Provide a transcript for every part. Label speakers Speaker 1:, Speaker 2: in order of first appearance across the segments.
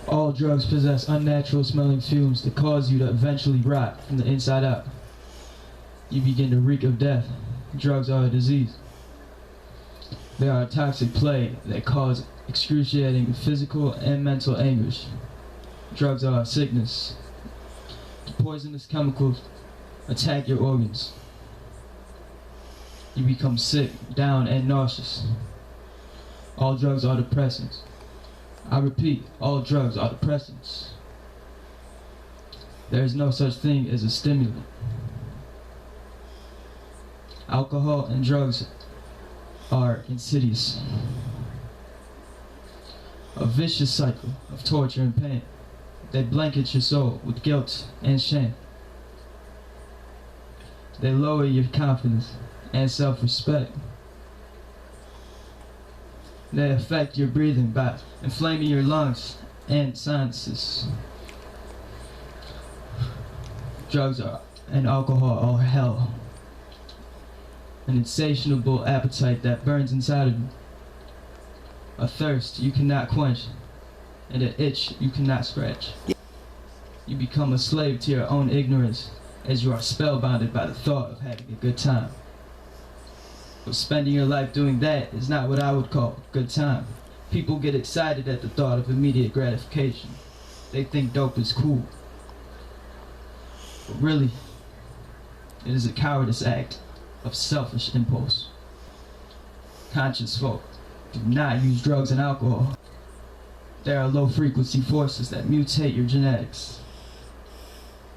Speaker 1: All drugs possess unnatural smelling fumes that cause you to eventually rot from the inside out. You begin to reek of death. Drugs are a disease. They are a toxic plague that cause excruciating physical and mental anguish. Drugs are a sickness. The poisonous chemicals attack your organs. You become sick, down, and nauseous. All drugs are depressants. I repeat, all drugs are depressants. There is no such thing as a stimulant. Alcohol and drugs are insidious. A vicious cycle of torture and pain. They blanket your soul with guilt and shame. They lower your confidence and self-respect. They affect your breathing by inflaming your lungs and sinuses. Drugs and alcohol are hell. An insatiable appetite that burns inside of you. A thirst you cannot quench, and an itch you cannot scratch. You become a slave to your own ignorance as you are spellbounded by the thought of having a good time. But spending your life doing that is not what I would call a good time. People get excited at the thought of immediate gratification. They think dope is cool. But really, it is a cowardice act of selfish impulse. Conscious folk do not use drugs and alcohol. They are low-frequency forces that mutate your genetics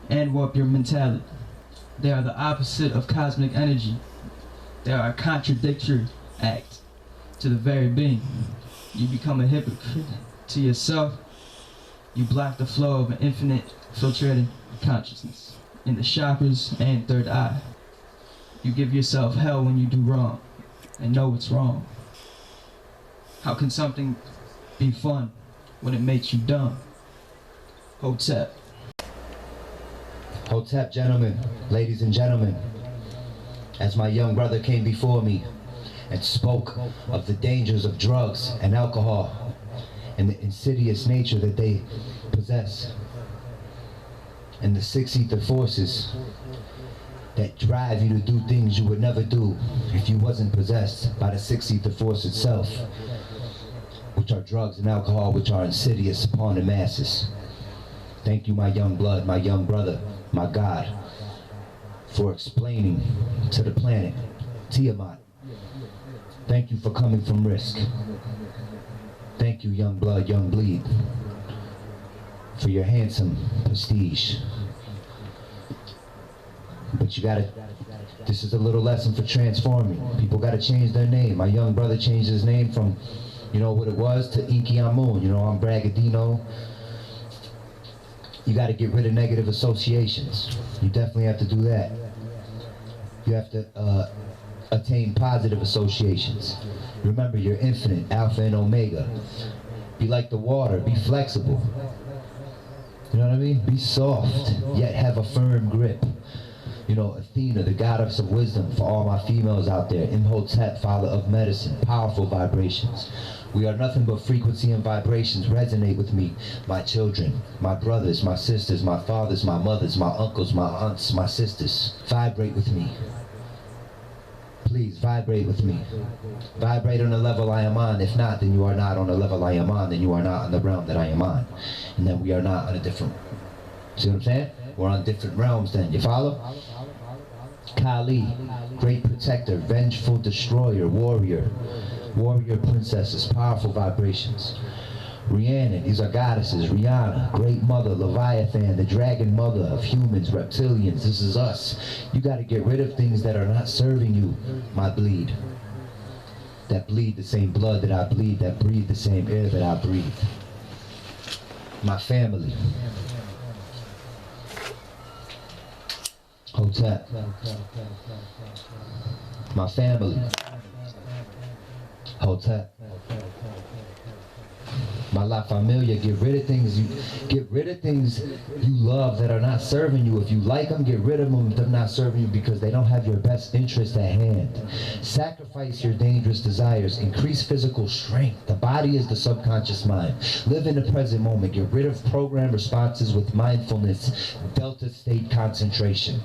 Speaker 1: and warp your mentality. They are the opposite of cosmic energy. They are a contradictory act to the very being. You become a hypocrite to yourself. You block the flow of an infinite filtrating consciousness in the chakras and third eye. You give yourself hell when you do wrong and know it's wrong. How can something be fun when it makes you dumb? Hotep.
Speaker 2: Hotep, gentlemen, ladies and gentlemen. As my young brother came before me and spoke of the dangers of drugs and alcohol and the insidious nature that they possess, and the six ether forces that drive you to do things you would never do if you wasn't possessed by the six ether force itself, which are drugs and alcohol, which are insidious upon the masses. Thank you, my young blood, my young brother, my God, for explaining to the planet, Tiamat. Thank you for coming from risk. Thank you, young blood, young bleed, for your handsome prestige. But you gotta, this is a little lesson for transforming. People gotta change their name. My young brother changed his name from, you know what it was, to Inki Amun. You know, I'm bRAgadino. You gotta get rid of negative associations. You definitely have to do that. You have to attain positive associations. Remember, you're infinite, alpha and omega. Be like the water, be flexible. You know what I mean? Be soft, yet have a firm grip. You know, Athena, the goddess of wisdom, for all my females out there. Imhotep, father of medicine, powerful vibrations. We are nothing but frequency and vibrations. Resonate with me, my children, my brothers, my sisters, my fathers, my mothers, my uncles, my aunts, my sisters. Vibrate with me. Please vibrate with me. Vibrate on the level I am on. If not, then you are not on the level I am on. Then you are not on the realm that I am on. And then we are not on a different, see what I'm saying? We're on different realms then. You follow? Kali, great protector, vengeful destroyer, warrior. Warrior princesses, powerful vibrations. Rhiannon, these are goddesses. Rihanna, great mother. Leviathan, the dragon mother of humans, reptilians. This is us. You got to get rid of things that are not serving you, my bleed. That bleed the same blood that I bleed, that breathe the same air that I breathe. My family. Hotep. My family. Hotep. My La Familia, get rid of things you love that are not serving you. If you like them, get rid of them if they're not serving you, because they don't have your best interest at hand. Sacrifice your dangerous desires. Increase physical strength. The body is the subconscious mind. Live in the present moment. Get rid of programmed responses with mindfulness, delta state concentration.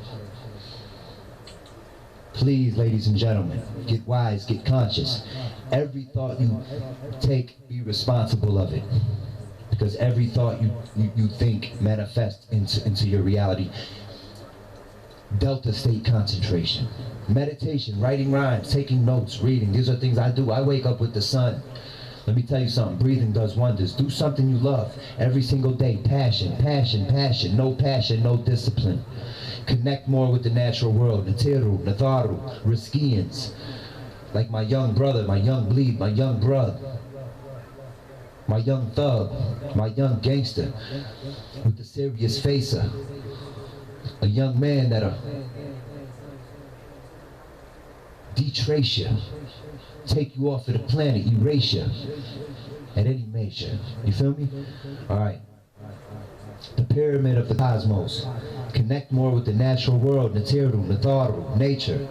Speaker 2: Please, ladies and gentlemen, get wise, get conscious. Every thought you take, be responsible of it. Because every thought you think manifests into your reality. Delta state concentration. Meditation, writing rhymes, taking notes, reading. These are things I do. I wake up with the sun. Let me tell you something, breathing does wonders. Do something you love every single day. Passion, passion, passion. No passion, no discipline. Connect more with the natural world. lectuRE, Natharu, Riskians. Like my young brother, my young bleed, my young brother. My young thug, my young gangster. With the serious facer. A young man that'll detrace you. Take you off of the planet, erase you. At any measure. You feel me? Alright. The pyramid of the cosmos. Connect more with the natural world, lectuRE, Natharu, nature.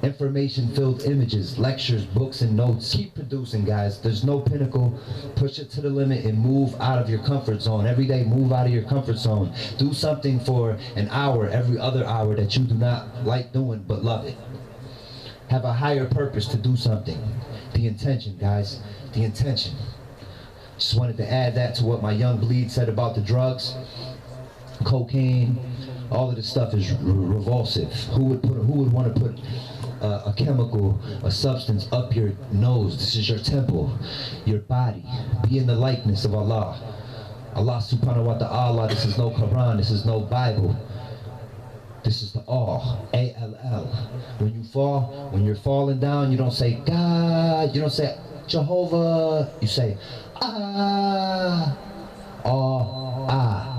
Speaker 2: Information-filled images, lectures, books, and notes. Keep producing, guys. There's no pinnacle. Push it to the limit and move out of your comfort zone. Every day, move out of your comfort zone. Do something for an hour, every other hour that you do not like doing, but love it. Have a higher purpose to do something. The intention, guys. The intention. Just wanted to add that to what my young bleed said about the drugs. Cocaine, all of this stuff is revulsive. Who would want to put a chemical, a substance up your nose? This is your temple, your body. Be in the likeness of Allah. Allah subhanahu wa ta'ala. This is no Quran, this is no Bible. This is the all, A-L-L. When you fall, when you're falling down, you don't say God, you don't say Jehovah, you say Ah, Ah.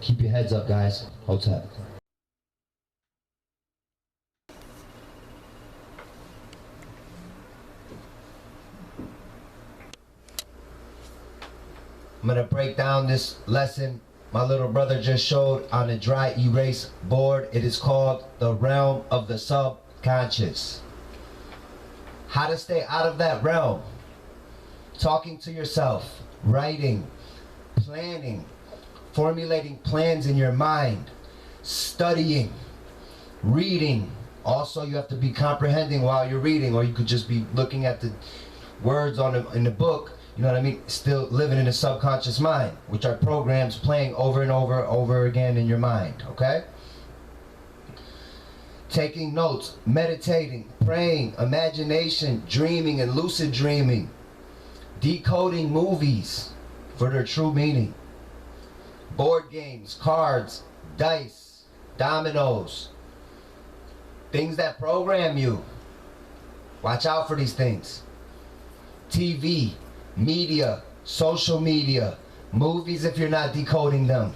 Speaker 2: Keep your heads up, guys. Hold tight. I'm gonna break down this lesson my little brother just showed on the dry erase board. It is called the realm of the subconscious. How to stay out of that realm. Talking to yourself, writing, planning, formulating plans in your mind, studying, reading. Also, you have to be comprehending while you're reading, or you could just be looking at the words in the book. You know what I mean? Still living in the subconscious mind, which are programs playing over and over again in your mind, okay? Taking notes, meditating, praying, imagination, dreaming and lucid dreaming, decoding movies for their true meaning, board games, cards, dice, dominoes, things that program you. Watch out for these things. TV, media, social media, movies if you're not decoding them,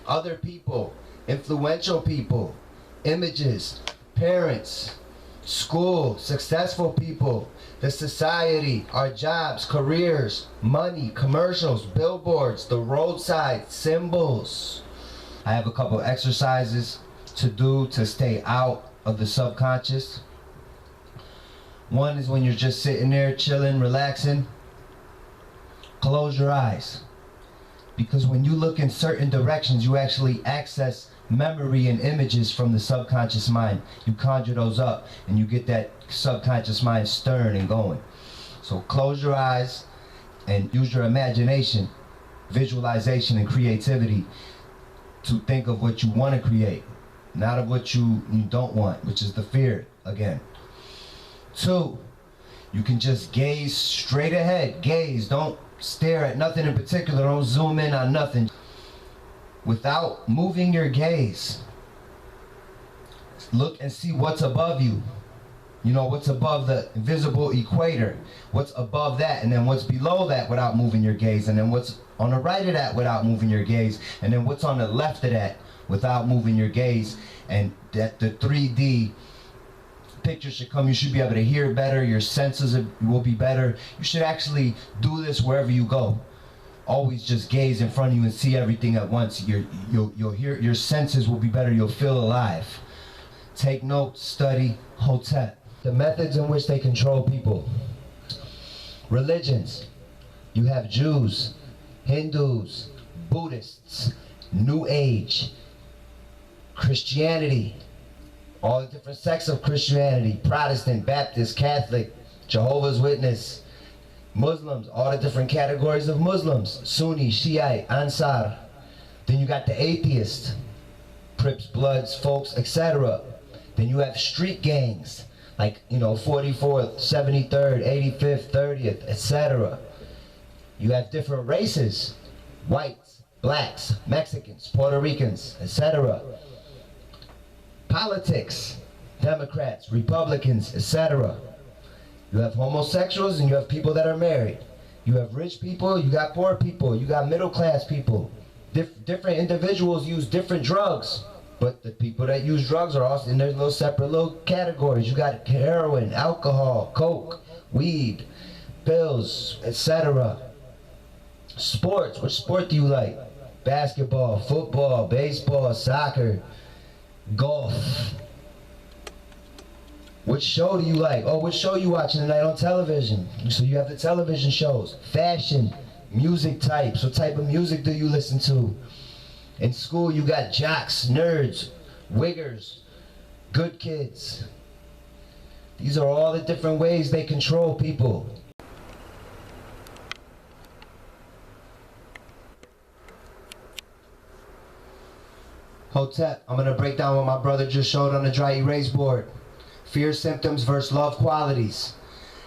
Speaker 2: other people, influential people, images, parents, school, successful people, the society, our jobs, careers, money, commercials, billboards, the roadside, symbols. I have a couple exercises to do to stay out of the subconscious. One is when you're just sitting there chilling, relaxing. Close your eyes, because when you look in certain directions, you actually access memory and images from the subconscious mind. You conjure those up and you get that subconscious mind stirring and going. So close your eyes and use your imagination, visualization and creativity to think of what you want to create, not of what you don't want, which is the fear again. 2, you can just gaze straight ahead. Gaze, don't stare at nothing in particular, don't zoom in on nothing. Without moving your gaze, look and see what's above you. You know, what's above the invisible equator, what's above that, and then what's below that without moving your gaze, and then what's on the right of that without moving your gaze, and then what's on the left of that without moving your gaze. And that the 3D pictures should come. You should be able to hear better. Your senses will be better. You should actually do this wherever you go. Always just gaze in front of you and see everything at once. You'll hear, your senses will be better. You'll feel alive. Take notes, study, Hotep. The methods in which they control people. Religions. You have Jews, Hindus, Buddhists, New Age, Christianity, all the different sects of Christianity, Protestant, Baptist, Catholic, Jehovah's Witness, Muslims, all the different categories of Muslims, Sunni, Shiite, Ansar. Then you got the atheist, Crips, Bloods, folks, etc. Then you have street gangs, like, 44th, 73rd, 85th, 30th, etc. You have different races, whites, blacks, Mexicans, Puerto Ricans, etc. Politics, Democrats, Republicans, etc. You have homosexuals and you have people that are married. You have rich people, you got poor people, you got middle class people. Different individuals use different drugs, but the people that use drugs are also in their little separate little categories. You got heroin, alcohol, coke, weed, pills, etc. Sports, which sport do you like? Basketball, football, baseball, soccer, golf. Which show do you like? Oh, which show you watching tonight on television? So you have the television shows. Fashion, music types. What type of music do you listen to? In school you got jocks, nerds, wiggers, good kids. These are all the different ways they control people. Hotep, I'm gonna break down what my brother just showed on the dry erase board. Fear symptoms versus love qualities.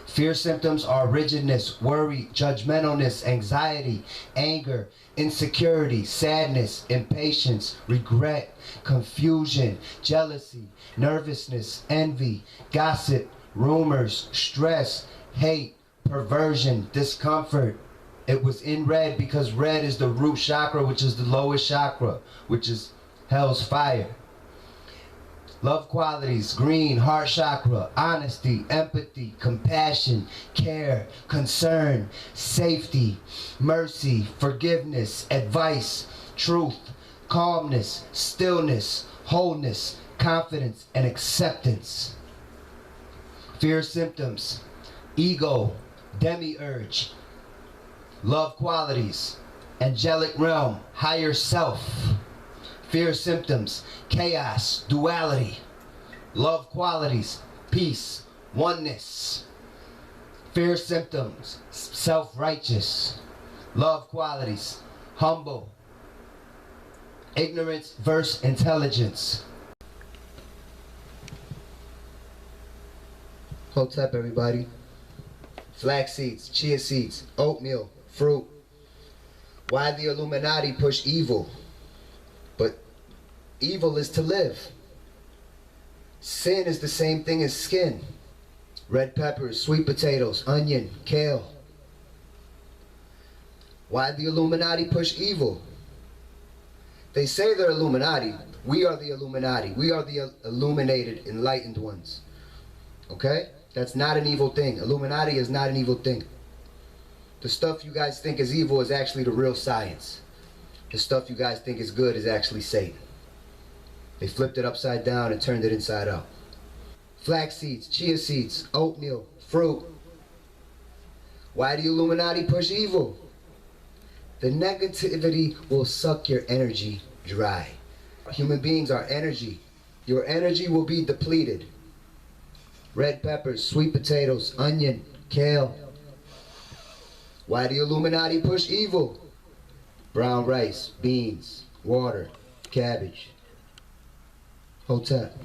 Speaker 2: Fear symptoms are rigidness, worry, judgmentalness, anxiety, anger, insecurity, sadness, impatience, regret, confusion, jealousy, nervousness, envy, gossip, rumors, stress, hate, perversion, discomfort. It was in red because red is the root chakra, which is the lowest chakra, which is hell's fire. Love qualities, green, heart chakra, honesty, empathy, compassion, care, concern, safety, mercy, forgiveness, advice, truth, calmness, stillness, wholeness, confidence, and acceptance. Fear symptoms, ego, demiurge. Love qualities, angelic realm, higher self. Fear symptoms, chaos, duality. Love qualities, peace, oneness. Fear symptoms, self-righteous. Love qualities, humble. Ignorance versus intelligence. Hotep, everybody. Flax seeds, chia seeds, oatmeal, fruit. Why the Illuminati push evil? But evil is to live. Sin is the same thing as skin. Red peppers, sweet potatoes, onion, kale. Why the Illuminati push evil? They say they're Illuminati. We are the Illuminati. We are the illuminated, enlightened ones. Okay? That's not an evil thing. Illuminati is not an evil thing. The stuff you guys think is evil is actually the real science. The stuff you guys think is good is actually Satan. They flipped it upside down and turned it inside out. Flax seeds, chia seeds, oatmeal, fruit. Why do the Illuminati push evil? The negativity will suck your energy dry. Human beings are energy. Your energy will be depleted. Red peppers, sweet potatoes, onion, kale. Why do the Illuminati push evil? Brown rice, beans, water, cabbage. Hotep.